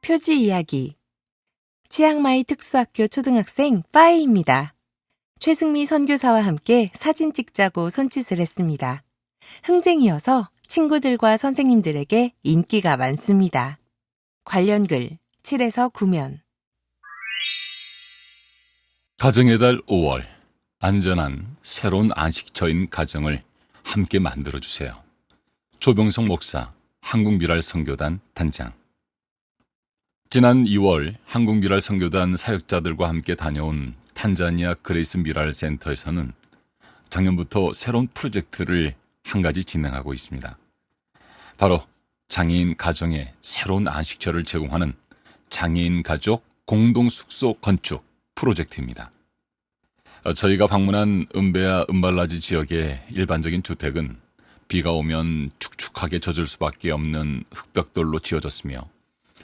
표지 이야기. 치앙마이 특수학교 초등학생 빠이입니다. 최승미 선교사와 함께 사진 찍자고 손짓을 했습니다. 흥쟁이여서 친구들과 선생님들에게 인기가 많습니다. 관련 글 7에서 9면. 가정의 달 5월, 안전한 새로운 안식처인 가정을 함께 만들어주세요. 조병성 목사, 한국미랄 선교단 단장. 지난 2월 한국미랄 선교단 사역자들과 함께 다녀온 탄자니아 그레이스 미랄 센터에서는 작년부터 새로운 프로젝트를 한 가지 진행하고 있습니다. 바로 장애인 가정에 새로운 안식처를 제공하는 장애인 가족 공동 숙소 건축 프로젝트입니다. 저희가 방문한 은베아 은발라지 지역의 일반적인 주택은 비가 오면 축축하게 젖을 수밖에 없는 흙벽돌로 지어졌으며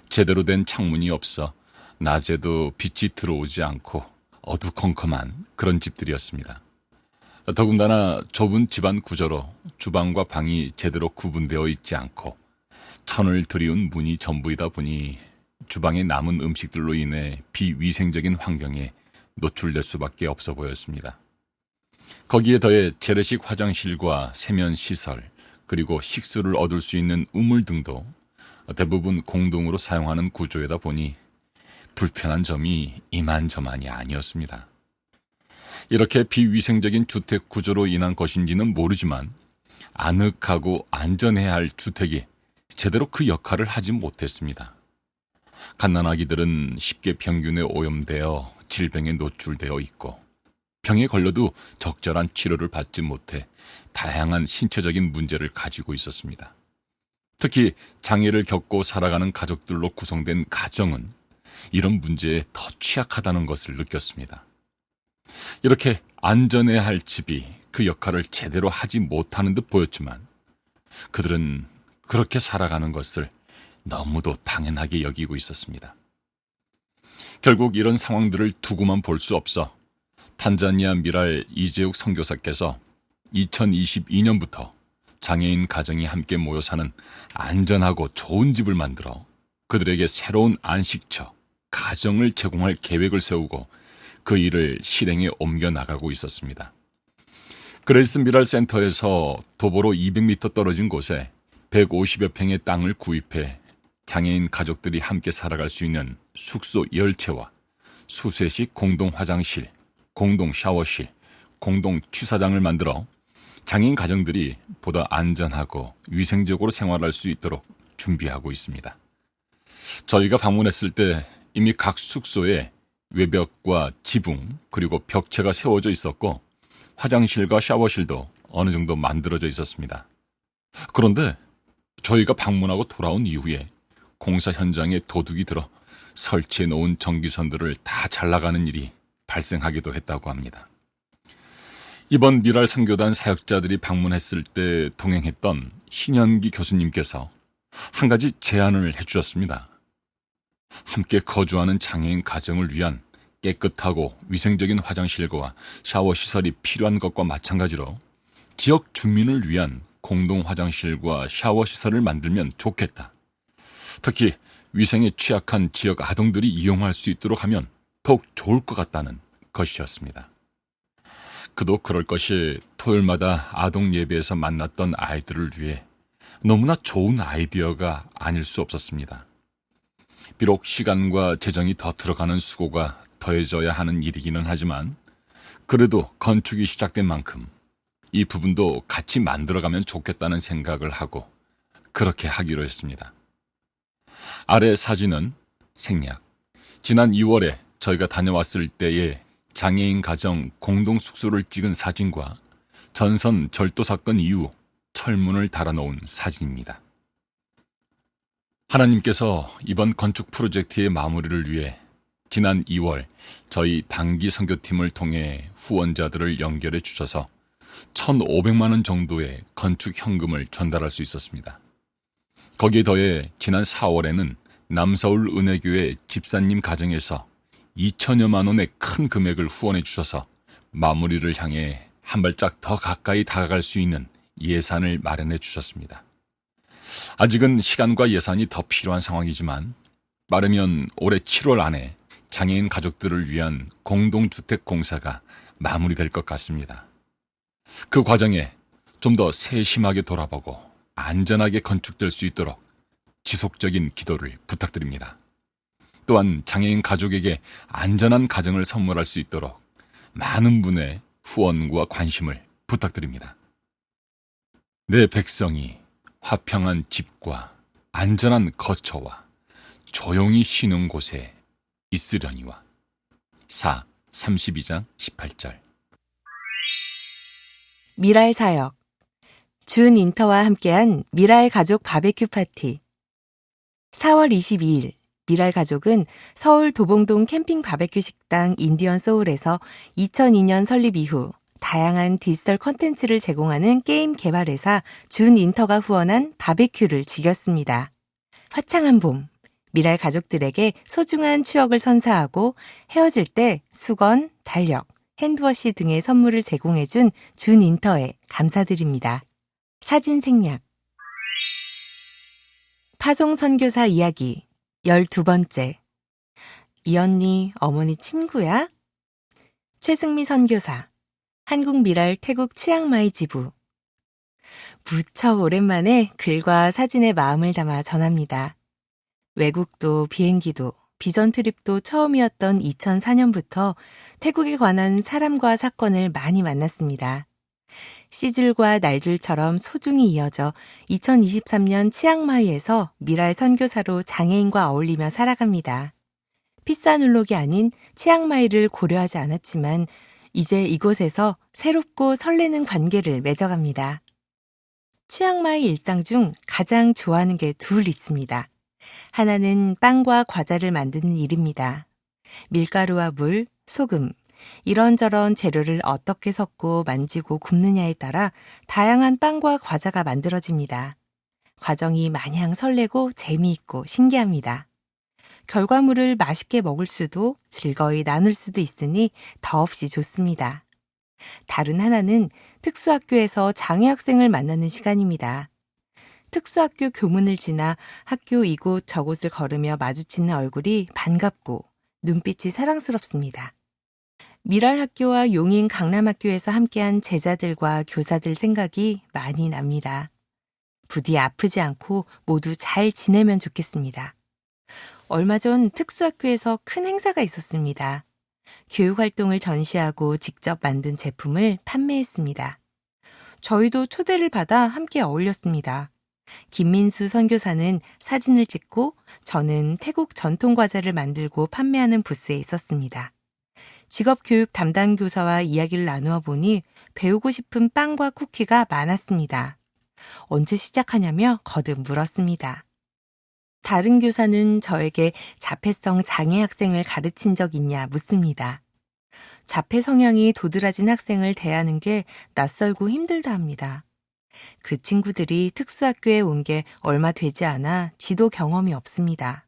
제대로 된 창문이 없어 낮에도 빛이 들어오지 않고 어두컴컴한 그런 집들이었습니다. 더군다나 좁은 집안 구조로 주방과 방이 제대로 구분되어 있지 않고 천을 들이운 문이 전부이다 보니 주방에 남은 음식들로 인해 비위생적인 환경에 노출될 수밖에 없어 보였습니다. 거기에 더해 재래식 화장실과 세면 시설, 그리고 식수를 얻을 수 있는 우물 등도 대부분 공동으로 사용하는 구조이다 보니 불편한 점이 이만저만이 아니었습니다. 이렇게 비위생적인 주택 구조로 인한 것인지는 모르지만 아늑하고 안전해야 할 주택이 제대로 그 역할을 하지 못했습니다. 갓난아기들은 쉽게 병균에 오염되어 질병에 노출되어 있고 병에 걸려도 적절한 치료를 받지 못해 다양한 신체적인 문제를 가지고 있었습니다. 특히 장애를 겪고 살아가는 가족들로 구성된 가정은 이런 문제에 더 취약하다는 것을 느꼈습니다. 이렇게 안전해야 할 집이 그 역할을 제대로 하지 못하는 듯 보였지만 그들은 그렇게 살아가는 것을 너무도 당연하게 여기고 있었습니다. 결국 이런 상황들을 두고만 볼 수 없어 탄자니아 미랄 이재욱 선교사께서 2022년부터 장애인 가정이 함께 모여 사는 안전하고 좋은 집을 만들어 그들에게 새로운 안식처, 가정을 제공할 계획을 세우고 그 일을 실행에 옮겨 나가고 있었습니다. 그레이스 미랄 센터에서 도보로 200m 떨어진 곳에 150여 평의 땅을 구입해 장애인 가족들이 함께 살아갈 수 있는 숙소 10채와 수세식 공동 화장실, 공동 샤워실, 공동 취사장을 만들어 장애인 가정들이 보다 안전하고 위생적으로 생활할 수 있도록 준비하고 있습니다. 저희가 방문했을 때 이미 각 숙소에 외벽과 지붕 그리고 벽체가 세워져 있었고 화장실과 샤워실도 어느 정도 만들어져 있었습니다. 그런데 저희가 방문하고 돌아온 이후에 공사 현장에 도둑이 들어 설치해 놓은 전기선들을 다 잘라가는 일이 발생하기도 했다고 합니다. 이번 미랄 선교단 사역자들이 방문했을 때 동행했던 신현기 교수님께서 한 가지 제안을 해주셨습니다. 함께 거주하는 장애인 가정을 위한 깨끗하고 위생적인 화장실과 샤워 시설이 필요한 것과 마찬가지로 지역 주민을 위한 공동 화장실과 샤워 시설을 만들면 좋겠다. 특히 위생에 취약한 지역 아동들이 이용할 수 있도록 하면 더욱 좋을 것 같다는 것이었습니다. 그도 그럴 것이 토요일마다 아동 예배에서 만났던 아이들을 위해 너무나 좋은 아이디어가 아닐 수 없었습니다. 비록 시간과 재정이 더 들어가는 수고가 더해져야 하는 일이기는 하지만 그래도 건축이 시작된 만큼 이 부분도 같이 만들어가면 좋겠다는 생각을 하고 그렇게 하기로 했습니다. 아래 사진은 생략. 지난 2월에 저희가 다녀왔을 때의 장애인 가정 공동 숙소를 찍은 사진과 전선 절도 사건 이후 철문을 달아놓은 사진입니다. 하나님께서 이번 건축 프로젝트의 마무리를 위해 지난 2월 저희 단기 선교팀을 통해 후원자들을 연결해 주셔서 1,500만 원 정도의 건축 현금을 전달할 수 있었습니다. 거기에 더해 지난 4월에는 남서울 은혜교회 집사님 가정에서 2천여만 원의 큰 금액을 후원해 주셔서 마무리를 향해 한 발짝 더 가까이 다가갈 수 있는 예산을 마련해 주셨습니다. 아직은 시간과 예산이 더 필요한 상황이지만 빠르면 올해 7월 안에 장애인 가족들을 위한 공동주택 공사가 마무리될 것 같습니다. 그 과정에 좀 더 세심하게 돌아보고 안전하게 건축될 수 있도록 지속적인 기도를 부탁드립니다. 또한 장애인 가족에게 안전한 가정을 선물할 수 있도록 많은 분의 후원과 관심을 부탁드립니다. 내 백성이 화평한 집과 안전한 거처와 조용히 쉬는 곳에 있으려니와. 32장 18절. 미랄 사역. 준 인터와 함께한 미랄 가족 바베큐 파티. 4월 22일 미랄 가족은 서울 도봉동 캠핑 바베큐 식당 인디언 소울에서 2002년 설립 이후 다양한 디지털 콘텐츠를 제공하는 게임 개발 회사 준 인터가 후원한 바베큐를 즐겼습니다. 화창한 봄, 미랄 가족들에게 소중한 추억을 선사하고 헤어질 때 수건, 달력, 핸드워시 등의 선물을 제공해준 준 인터에 감사드립니다. 사진 생략. 파송 선교사 이야기 12번째. 이 언니 어머니 친구야? 최승미 선교사, 한국미랄 태국 치앙마이 지부. 무척 오랜만에 글과 사진에 마음을 담아 전합니다. 외국도 비행기도 비전 트립도 처음이었던 2004년부터 태국에 관한 사람과 사건을 많이 만났습니다. 씨줄과 날줄처럼 소중히 이어져 2023년 치앙마이에서 미랄 선교사로 장애인과 어울리며 살아갑니다. 피사눌록이 아닌 치앙마이를 고려하지 않았지만 이제 이곳에서 새롭고 설레는 관계를 맺어갑니다. 치앙마이 일상 중 가장 좋아하는 게 둘 있습니다. 하나는 빵과 과자를 만드는 일입니다. 밀가루와 물, 소금, 이런저런 재료를 어떻게 섞고 만지고 굽느냐에 따라 다양한 빵과 과자가 만들어집니다. 과정이 마냥 설레고 재미있고 신기합니다. 결과물을 맛있게 먹을 수도 즐거이 나눌 수도 있으니 더없이 좋습니다. 다른 하나는 특수학교에서 장애 학생을 만나는 시간입니다. 특수학교 교문을 지나 학교 이곳 저곳을 걸으며 마주치는 얼굴이 반갑고 눈빛이 사랑스럽습니다. 미랄 학교와 용인 강남학교에서 함께한 제자들과 교사들 생각이 많이 납니다. 부디 아프지 않고 모두 잘 지내면 좋겠습니다. 얼마 전 특수학교에서 큰 행사가 있었습니다. 교육활동을 전시하고 직접 만든 제품을 판매했습니다. 저희도 초대를 받아 함께 어울렸습니다. 김민수 선교사는 사진을 찍고 저는 태국 전통 과자를 만들고 판매하는 부스에 있었습니다. 직업교육 담당 교사와 이야기를 나누어 보니 배우고 싶은 빵과 쿠키가 많았습니다. 언제 시작하냐며 거듭 물었습니다. 다른 교사는 저에게 자폐성 장애 학생을 가르친 적 있냐 묻습니다. 자폐 성향이 도드라진 학생을 대하는 게 낯설고 힘들다 합니다. 그 친구들이 특수학교에 온 게 얼마 되지 않아 지도 경험이 없습니다.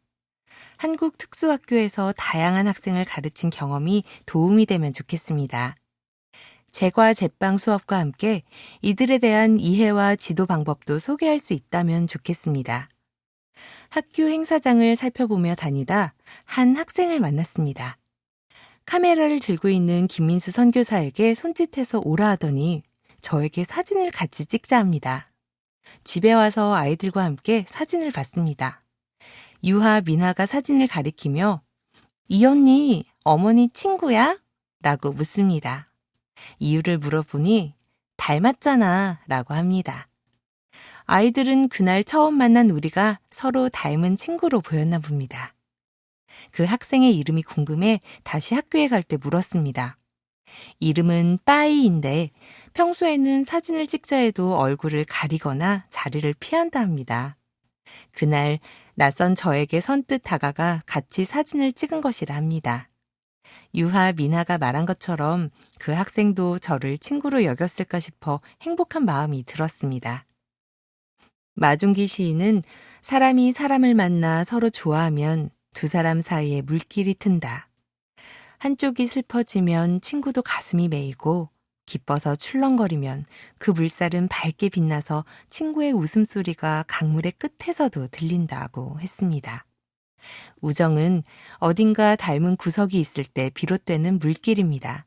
한국 특수학교에서 다양한 학생을 가르친 경험이 도움이 되면 좋겠습니다. 제과 제빵 수업과 함께 이들에 대한 이해와 지도 방법도 소개할 수 있다면 좋겠습니다. 학교 행사장을 살펴보며 다니다 한 학생을 만났습니다. 카메라를 들고 있는 김민수 선교사에게 손짓해서 오라 하더니 저에게 사진을 같이 찍자 합니다. 집에 와서 아이들과 함께 사진을 봤습니다. 유하, 민하가 사진을 가리키며 이 언니, 어머니 친구야? 라고 묻습니다. 이유를 물어보니 닮았잖아 라고 합니다. 아이들은 그날 처음 만난 우리가 서로 닮은 친구로 보였나 봅니다. 그 학생의 이름이 궁금해 다시 학교에 갈 때 물었습니다. 이름은 빠이인데 평소에는 사진을 찍자 해도 얼굴을 가리거나 자리를 피한다 합니다. 그날 낯선 저에게 선뜻 다가가 같이 사진을 찍은 것이라 합니다. 유하, 민하가 말한 것처럼 그 학생도 저를 친구로 여겼을까 싶어 행복한 마음이 들었습니다. 마중기 시인은 사람이 사람을 만나 서로 좋아하면 두 사람 사이에 물길이 튼다. 한쪽이 슬퍼지면 친구도 가슴이 메이고 기뻐서 출렁거리면 그 물살은 밝게 빛나서 친구의 웃음소리가 강물의 끝에서도 들린다고 했습니다. 우정은 어딘가 닮은 구석이 있을 때 비롯되는 물길입니다.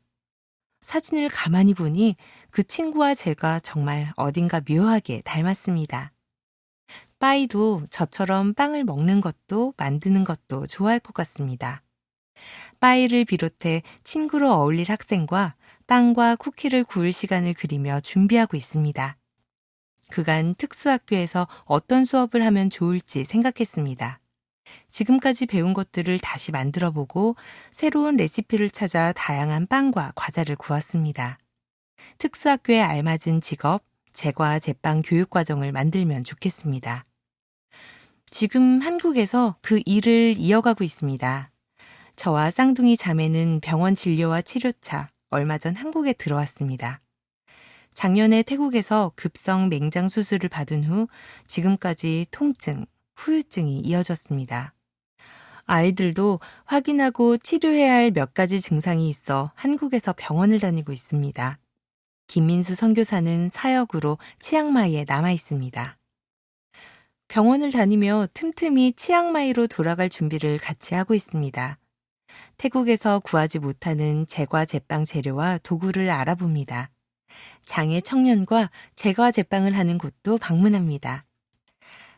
사진을 가만히 보니 그 친구와 제가 정말 어딘가 묘하게 닮았습니다. 빠이도 저처럼 빵을 먹는 것도 만드는 것도 좋아할 것 같습니다. 빠이를 비롯해 친구로 어울릴 학생과 빵과 쿠키를 구울 시간을 그리며 준비하고 있습니다. 그간 특수학교에서 어떤 수업을 하면 좋을지 생각했습니다. 지금까지 배운 것들을 다시 만들어보고 새로운 레시피를 찾아 다양한 빵과 과자를 구웠습니다. 특수학교에 알맞은 직업, 제과 제빵 교육과정을 만들면 좋겠습니다. 지금 한국에서 그 일을 이어가고 있습니다. 저와 쌍둥이 자매는 병원 진료와 치료차, 얼마 전 한국에 들어왔습니다. 작년에 태국에서 급성 맹장 수술을 받은 후 지금까지 통증, 후유증이 이어졌습니다. 아이들도 확인하고 치료해야 할 몇 가지 증상이 있어 한국에서 병원을 다니고 있습니다. 김민수 선교사는 사역으로 치앙마이에 남아 있습니다. 병원을 다니며 틈틈이 치앙마이로 돌아갈 준비를 같이 하고 있습니다. 태국에서 구하지 못하는 제과 제빵 재료와 도구를 알아봅니다. 장애 청년과 제과 제빵을 하는 곳도 방문합니다.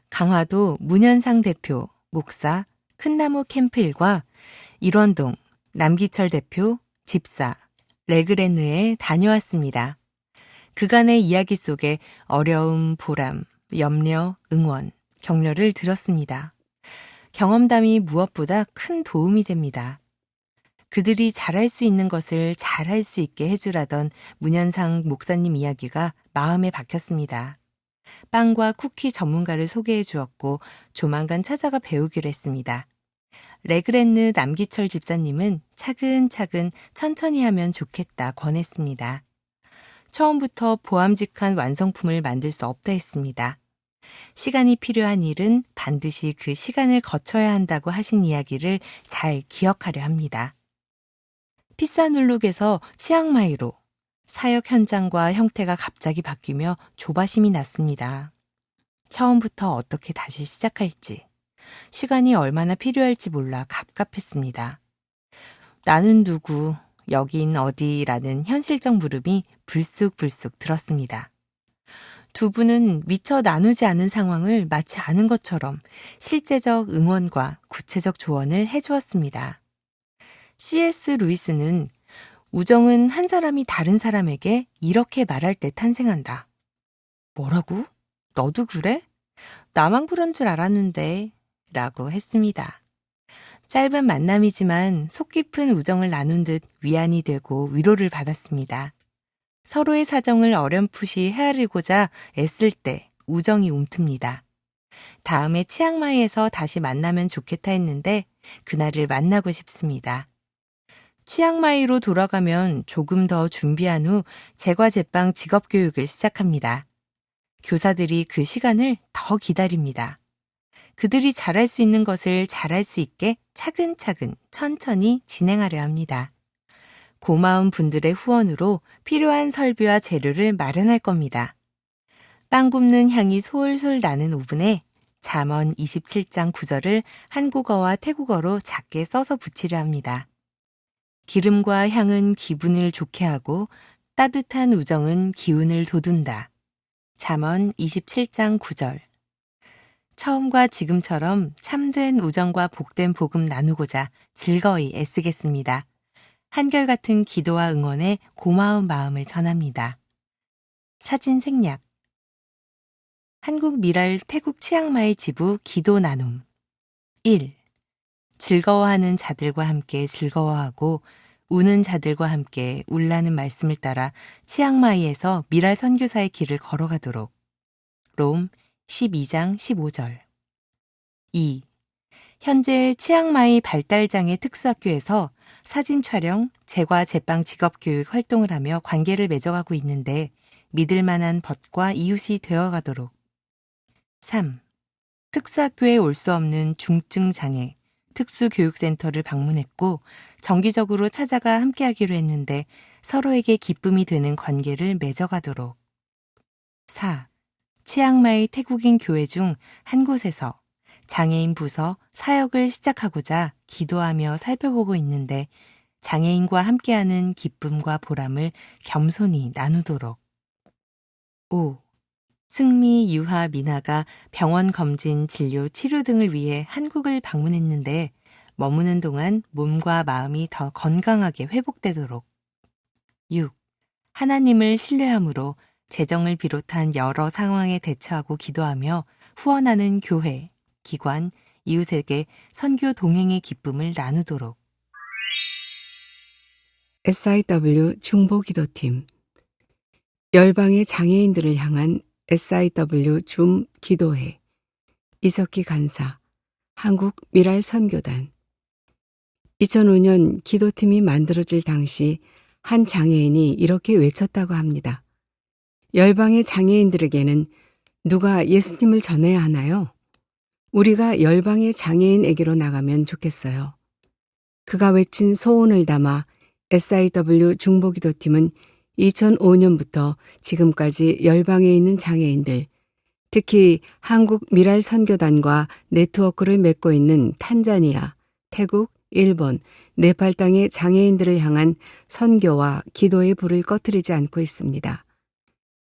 강화도 문현상 대표, 목사, 큰나무 캠프1과 일원동, 남기철 대표, 집사, 레그레느에 다녀왔습니다. 그간의 이야기 속에 어려움, 보람, 염려, 응원, 격려를 들었습니다. 경험담이 무엇보다 큰 도움이 됩니다. 그들이 잘할 수 있는 것을 잘할 수 있게 해주라던 문현상 목사님 이야기가 마음에 박혔습니다. 빵과 쿠키 전문가를 소개해 주었고 조만간 찾아가 배우기로 했습니다. 레그랜느 남기철 집사님은 차근차근 천천히 하면 좋겠다 권했습니다. 처음부터 보암직한 완성품을 만들 수 없다 했습니다. 시간이 필요한 일은 반드시 그 시간을 거쳐야 한다고 하신 이야기를 잘 기억하려 합니다. 피사눌룩에서 치앙마이로 사역 현장과 형태가 갑자기 바뀌며 조바심이 났습니다. 처음부터 어떻게 다시 시작할지, 시간이 얼마나 필요할지 몰라 갑갑했습니다. 나는 누구, 여긴 어디라는 현실적 물음이 불쑥불쑥 들었습니다. 두 분은 미처 나누지 않은 상황을 마치 아는 것처럼 실제적 응원과 구체적 조언을 해주었습니다. C.S. 루이스는 우정은 한 사람이 다른 사람에게 이렇게 말할 때 탄생한다. 뭐라고? 너도 그래? 나만 그런 줄 알았는데 라고 했습니다. 짧은 만남이지만 속 깊은 우정을 나눈 듯 위안이 되고 위로를 받았습니다. 서로의 사정을 어렴풋이 헤아리고자 애쓸 때 우정이 움틉니다. 다음에 치앙마이에서 다시 만나면 좋겠다 했는데 그날을 만나고 싶습니다. 치앙마이로 돌아가면 조금 더 준비한 후 제과 제빵 직업 교육을 시작합니다. 교사들이 그 시간을 더 기다립니다. 그들이 잘할 수 있는 것을 잘할 수 있게 차근차근 천천히 진행하려 합니다. 고마운 분들의 후원으로 필요한 설비와 재료를 마련할 겁니다. 빵 굽는 향이 솔솔 나는 오븐에 잠언 27장 9절을 한국어와 태국어로 작게 써서 붙이려 합니다. 기름과 향은 기분을 좋게 하고 따뜻한 우정은 기운을 돋운다. 잠언 27장 9절. 처음과 지금처럼 참된 우정과 복된 복음 나누고자 즐거이 애쓰겠습니다. 한결같은 기도와 응원에 고마운 마음을 전합니다. 사진 생략. 한국 미랄 태국 치앙마이 지부 기도 나눔. 1. 즐거워하는 자들과 함께 즐거워하고 우는 자들과 함께 울라는 말씀을 따라 치앙마이에서 미랄 선교사의 길을 걸어가도록. 롬 12장 15절. 2. 현재 치앙마이 발달장애 특수학교에서 사진 촬영, 제과 제빵 직업교육 활동을 하며 관계를 맺어가고 있는데 믿을 만한 벗과 이웃이 되어가도록. 3. 특수학교에 올 수 없는 중증장애 특수교육센터를 방문했고 정기적으로 찾아가 함께하기로 했는데 서로에게 기쁨이 되는 관계를 맺어가도록. 4. 치앙마이 태국인 교회 중 한 곳에서 장애인 부서 사역을 시작하고자 기도하며 살펴보고 있는데 장애인과 함께하는 기쁨과 보람을 겸손히 나누도록. 5. 승미, 유하, 미나가 병원 검진, 진료, 치료 등을 위해 한국을 방문했는데 머무는 동안 몸과 마음이 더 건강하게 회복되도록. 6. 하나님을 신뢰함으로 재정을 비롯한 여러 상황에 대처하고 기도하며 후원하는 교회, 기관, 이웃에게 선교 동행의 기쁨을 나누도록. SIW 중보기도팀 열방의 장애인들을 향한 SIW 줌 기도회 이석기 간사 한국 미랄 선교단 2005년 기도팀이 만들어질 당시 한 장애인이 이렇게 외쳤다고 합니다. 열방의 장애인들에게는 누가 예수님을 전해야 하나요? 우리가 열방의 장애인에게로 나가면 좋겠어요. 그가 외친 소원을 담아 SIW 중보기도팀은 2005년부터 지금까지 열방에 있는 장애인들, 특히 한국 미랄 선교단과 네트워크를 맺고 있는 탄자니아, 태국, 일본, 네팔 땅의 장애인들을 향한 선교와 기도의 불을 꺼뜨리지 않고 있습니다.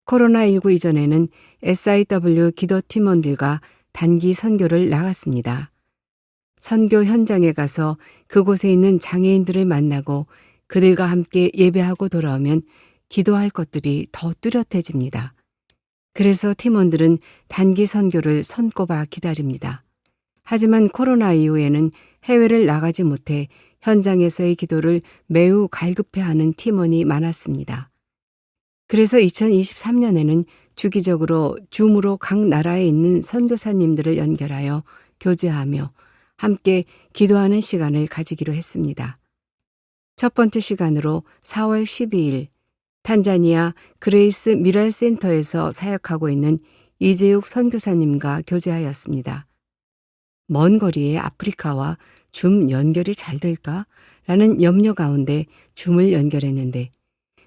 코로나19 이전에는 SIW 기도 팀원들과 단기 선교를 나갔습니다. 선교 현장에 가서 그곳에 있는 장애인들을 만나고 그들과 함께 예배하고 돌아오면 기도할 것들이 더 뚜렷해집니다. 그래서 팀원들은 단기 선교를 손꼽아 기다립니다. 하지만 코로나 이후에는 해외를 나가지 못해 현장에서의 기도를 매우 갈급해하는 팀원이 많았습니다. 그래서 2023년에는 주기적으로 줌으로 각 나라에 있는 선교사님들을 연결하여 교제하며 함께 기도하는 시간을 가지기로 했습니다. 첫 번째 시간으로 4월 12일 탄자니아 그레이스 미랄 센터에서 사역하고 있는 이재욱 선교사님과 교제하였습니다. 먼 거리의 아프리카와 줌 연결이 잘 될까? 라는 염려 가운데 줌을 연결했는데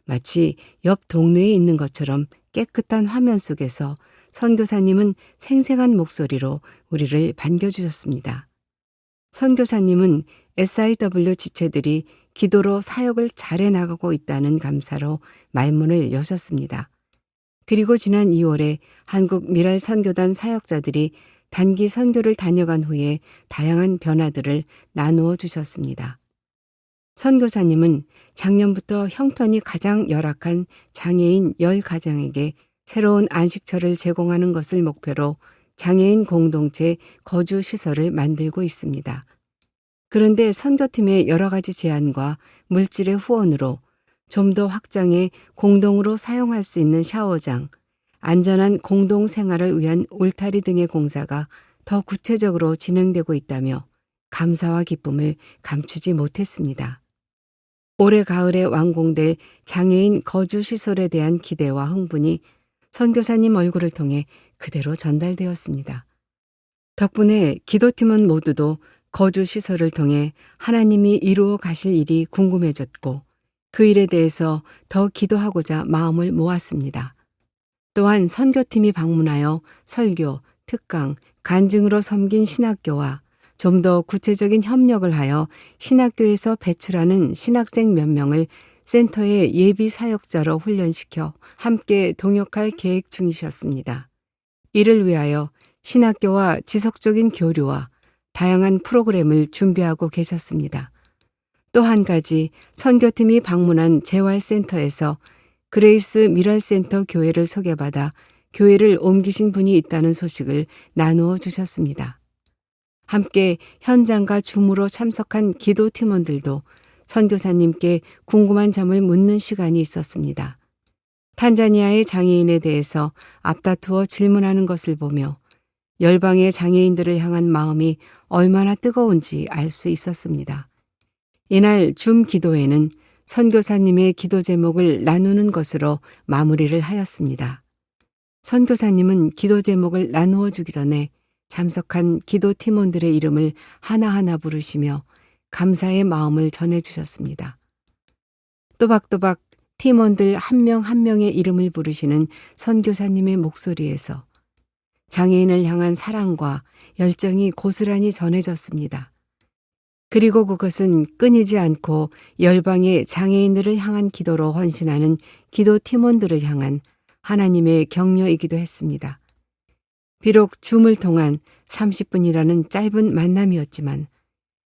마치 옆 동네에 있는 것처럼 깨끗한 화면 속에서 선교사님은 생생한 목소리로 우리를 반겨주셨습니다. 선교사님은 SIW 지체들이 기도로 사역을 잘해 나가고 있다는 감사로 말문을 여셨습니다. 그리고 지난 2월에 한국 미랄 선교단 사역자들이 단기 선교를 다녀간 후에 다양한 변화들을 나누어 주셨습니다. 선교사님은 작년부터 형편이 가장 열악한 장애인 10가정에게 새로운 안식처를 제공하는 것을 목표로 장애인 공동체 거주시설을 만들고 있습니다. 그런데 선교팀의 여러 가지 제안과 물질의 후원으로 좀 더 확장해 공동으로 사용할 수 있는 샤워장, 안전한 공동 생활을 위한 울타리 등의 공사가 더 구체적으로 진행되고 있다며 감사와 기쁨을 감추지 못했습니다. 올해 가을에 완공될 장애인 거주시설에 대한 기대와 흥분이 선교사님 얼굴을 통해 그대로 전달되었습니다. 덕분에 기도팀원 모두도 거주시설을 통해 하나님이 이루어 가실 일이 궁금해졌고 그 일에 대해서 더 기도하고자 마음을 모았습니다. 또한 선교팀이 방문하여 설교, 특강, 간증으로 섬긴 신학교와 좀 더 구체적인 협력을 하여 신학교에서 배출하는 신학생 몇 명을 센터의 예비 사역자로 훈련시켜 함께 동역할 계획 중이셨습니다. 이를 위하여 신학교와 지속적인 교류와 다양한 프로그램을 준비하고 계셨습니다. 또 한 가지 선교팀이 방문한 재활센터에서 그레이스 미랄센터 교회를 소개받아 교회를 옮기신 분이 있다는 소식을 나누어 주셨습니다. 함께 현장과 줌으로 참석한 기도 팀원들도 선교사님께 궁금한 점을 묻는 시간이 있었습니다. 탄자니아의 장애인에 대해서 앞다투어 질문하는 것을 보며 열방의 장애인들을 향한 마음이 얼마나 뜨거운지 알 수 있었습니다. 이날 줌 기도회는 선교사님의 기도 제목을 나누는 것으로 마무리를 하였습니다. 선교사님은 기도 제목을 나누어 주기 전에 참석한 기도 팀원들의 이름을 하나하나 부르시며 감사의 마음을 전해주셨습니다. 또박또박 팀원들 한 명 한 명의 이름을 부르시는 선교사님의 목소리에서 장애인을 향한 사랑과 열정이 고스란히 전해졌습니다. 그리고 그것은 끊이지 않고 열방의 장애인들을 향한 기도로 헌신하는 기도 팀원들을 향한 하나님의 격려이기도 했습니다. 비록 줌을 통한 30분이라는 짧은 만남이었지만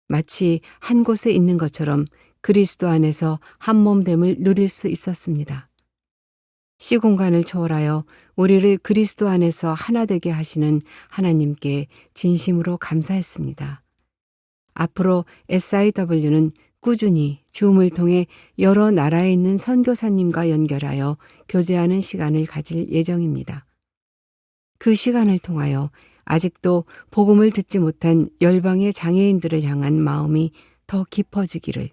마치 한 곳에 있는 것처럼 그리스도 안에서 한몸됨을 누릴 수 있었습니다. 시공간을 초월하여 우리를 그리스도 안에서 하나 되게 하시는 하나님께 진심으로 감사했습니다. 앞으로 SIW는 꾸준히 줌을 통해 여러 나라에 있는 선교사님과 연결하여 교제하는 시간을 가질 예정입니다. 그 시간을 통하여 아직도 복음을 듣지 못한 열방의 장애인들을 향한 마음이 더 깊어지기를,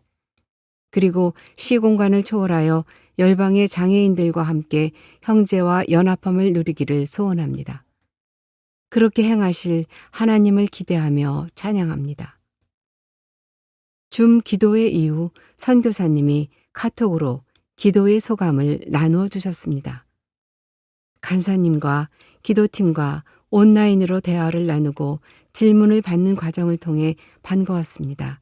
그리고 시공간을 초월하여 열방의 장애인들과 함께 형제와 연합함을 누리기를 소원합니다. 그렇게 행하실 하나님을 기대하며 찬양합니다. 줌 기도회 이후 선교사님이 카톡으로 기도의 소감을 나누어 주셨습니다. 간사님과 기도팀과 온라인으로 대화를 나누고 질문을 받는 과정을 통해 반가웠습니다.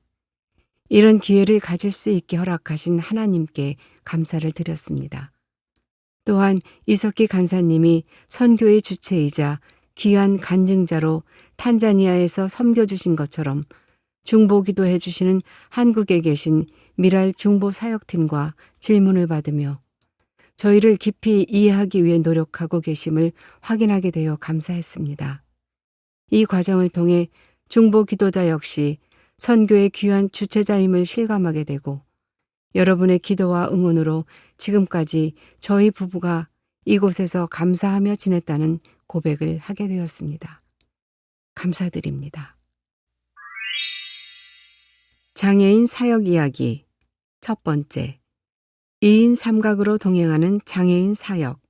이런 기회를 가질 수 있게 허락하신 하나님께 감사를 드렸습니다. 또한 이석기 간사님이 선교의 주체이자 귀한 간증자로 탄자니아에서 섬겨주신 것처럼 중보기도해 주시는 한국에 계신 미랄 중보사역팀과 질문을 받으며 저희를 깊이 이해하기 위해 노력하고 계심을 확인하게 되어 감사했습니다. 이 과정을 통해 중보기도자 역시 선교의 귀한 주체자임을 실감하게 되고 여러분의 기도와 응원으로 지금까지 저희 부부가 이곳에서 감사하며 지냈다는 고백을 하게 되었습니다. 감사드립니다. 장애인 사역 이야기 첫 번째, 2인 삼각으로 동행하는 장애인 사역,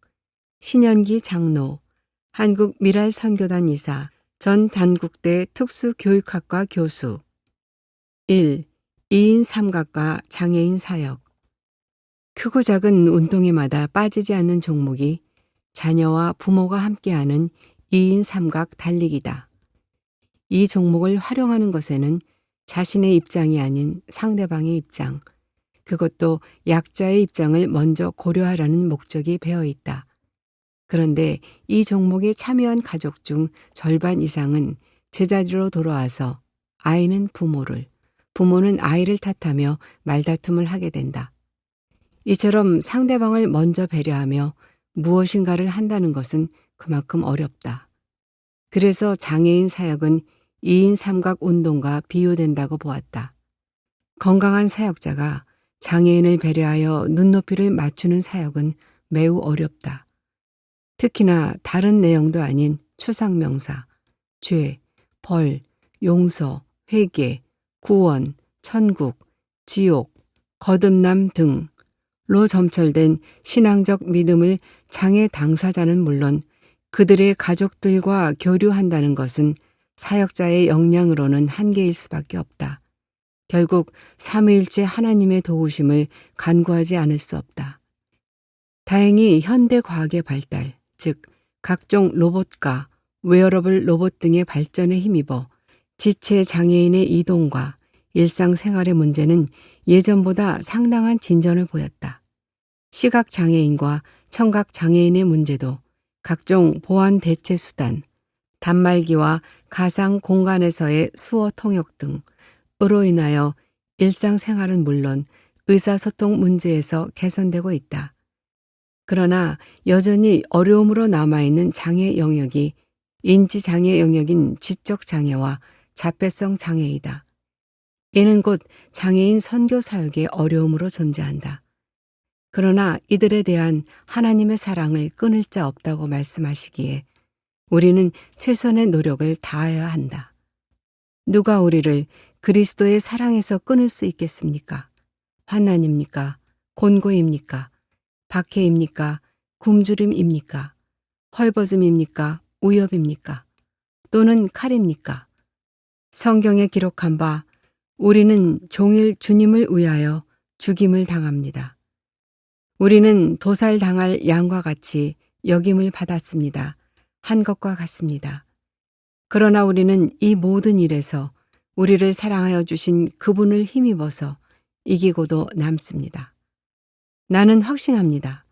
신현기 장로, 한국 미랄 선교단 이사, 전 단국대 특수교육학과 교수. 1. 2인 삼각과 장애인 사역. 크고 작은 운동회마다 빠지지 않는 종목이 자녀와 부모가 함께하는 2인 삼각 달리기다. 이 종목을 활용하는 것에는 자신의 입장이 아닌 상대방의 입장, 그것도 약자의 입장을 먼저 고려하라는 목적이 배어 있다. 그런데 이 종목에 참여한 가족 중 절반 이상은 제자리로 돌아와서 아이는 부모를, 부모는 아이를 탓하며 말다툼을 하게 된다. 이처럼 상대방을 먼저 배려하며 무엇인가를 한다는 것은 그만큼 어렵다. 그래서 장애인 사역은 2인 삼각 운동과 비유된다고 보았다. 건강한 사역자가 장애인을 배려하여 눈높이를 맞추는 사역은 매우 어렵다. 특히나 다른 내용도 아닌 추상명사, 죄, 벌, 용서, 회개, 구원, 천국, 지옥, 거듭남 등로 점철된 신앙적 믿음을 장애 당사자는 물론 그들의 가족들과 교류한다는 것은 사역자의 역량으로는 한계일 수밖에 없다. 결국 삼위일체 하나님의 도우심을 간구하지 않을 수 없다. 다행히 현대 과학의 발달, 즉 각종 로봇과 웨어러블 로봇 등의 발전에 힘입어 지체 장애인의 이동과 일상생활의 문제는 예전보다 상당한 진전을 보였다. 시각 장애인과 청각 장애인의 문제도 각종 보안 대체 수단, 단말기와 가상 공간에서의 수어 통역 등으로 인하여 일상생활은 물론 의사소통 문제에서 개선되고 있다. 그러나 여전히 어려움으로 남아있는 장애 영역이 인지장애 영역인 지적장애와 자폐성 장애이다. 이는 곧 장애인 선교 사역의 어려움으로 존재한다. 그러나 이들에 대한 하나님의 사랑을 끊을 자 없다고 말씀하시기에 우리는 최선의 노력을 다해야 한다. 누가 우리를 그리스도의 사랑에서 끊을 수 있겠습니까? 환난입니까? 곤고입니까? 박해입니까? 굶주림입니까? 헐벗음입니까? 우엽입니까? 또는 칼입니까? 성경에 기록한 바 우리는 종일 주님을 위하여 죽임을 당합니다. 우리는 도살당할 양과 같이 역임을 받았습니다. 한 것과 같습니다. 그러나 우리는 이 모든 일에서 우리를 사랑하여 주신 그분을 힘입어서 이기고도 남습니다. 나는 확신합니다.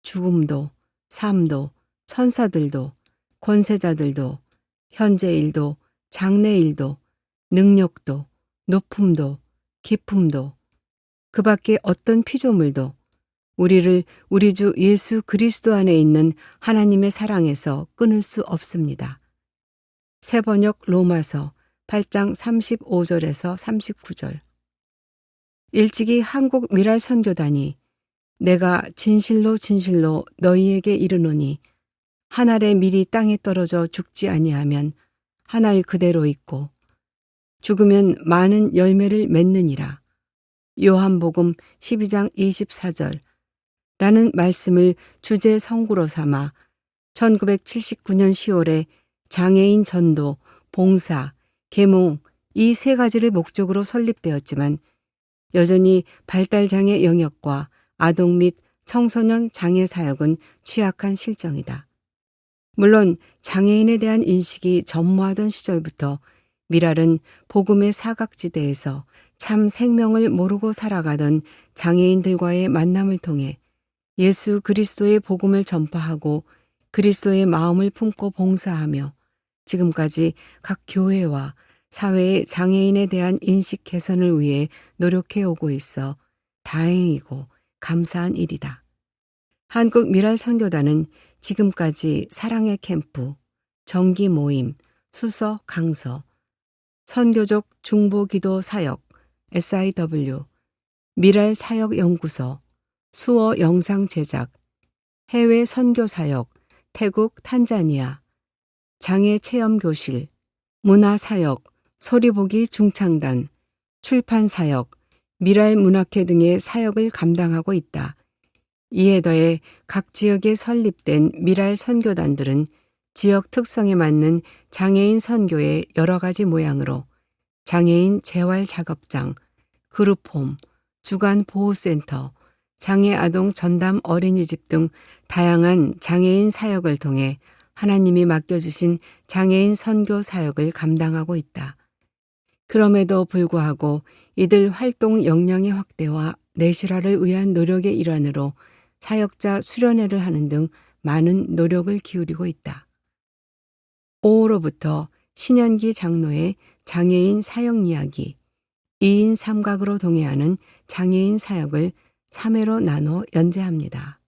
죽음도, 삶도, 천사들도, 권세자들도, 현재일도, 장래일도, 능력도, 높음도, 깊음도, 그 밖에 어떤 피조물도 우리를 우리 주 예수 그리스도 안에 있는 하나님의 사랑에서 끊을 수 없습니다. 새번역 로마서 8장 35절에서 39절. 일찍이 한국 미랄 선교단이 내가 진실로 진실로 너희에게 이르노니 한 알의 밀이 땅에 떨어져 죽지 아니하면 한 알 그대로 있고 죽으면 많은 열매를 맺느니라. 요한복음 12장 24절 라는 말씀을 주제 성구로 삼아 1979년 10월에 장애인 전도, 봉사, 계몽 이 세 가지를 목적으로 설립되었지만 여전히 발달장애 영역과 아동 및 청소년 장애 사역은 취약한 실정이다. 물론 장애인에 대한 인식이 전무하던 시절부터 미랄은 복음의 사각지대에서 참 생명을 모르고 살아가던 장애인들과의 만남을 통해 예수 그리스도의 복음을 전파하고 그리스도의 마음을 품고 봉사하며 지금까지 각 교회와 사회의 장애인에 대한 인식 개선을 위해 노력해 오고 있어 다행이고 감사한 일이다. 한국 미랄 선교단은 지금까지 사랑의 캠프, 정기 모임, 수서 강서, 선교적 중보기도 사역, SIW, 미랄 사역 연구소, 수어 영상 제작, 해외 선교 사역, 태국, 탄자니아, 장애 체험 교실, 문화 사역, 소리보기 중창단, 출판 사역, 미랄 문학회 등의 사역을 감당하고 있다. 이에 더해 각 지역에 설립된 미랄 선교단들은 지역 특성에 맞는 장애인 선교의 여러 가지 모양으로 장애인 재활 작업장, 그룹홈, 주간 보호센터, 장애 아동 전담 어린이집 등 다양한 장애인 사역을 통해 하나님이 맡겨주신 장애인 선교 사역을 감당하고 있다. 그럼에도 불구하고 이들 활동 역량의 확대와 내실화를 위한 노력의 일환으로 사역자 수련회를 하는 등 많은 노력을 기울이고 있다. 5호로부터 신현기 장로의 장애인 사역 이야기, 2인 3각으로 동행하는 장애인 사역을 3회로 나눠 연재합니다.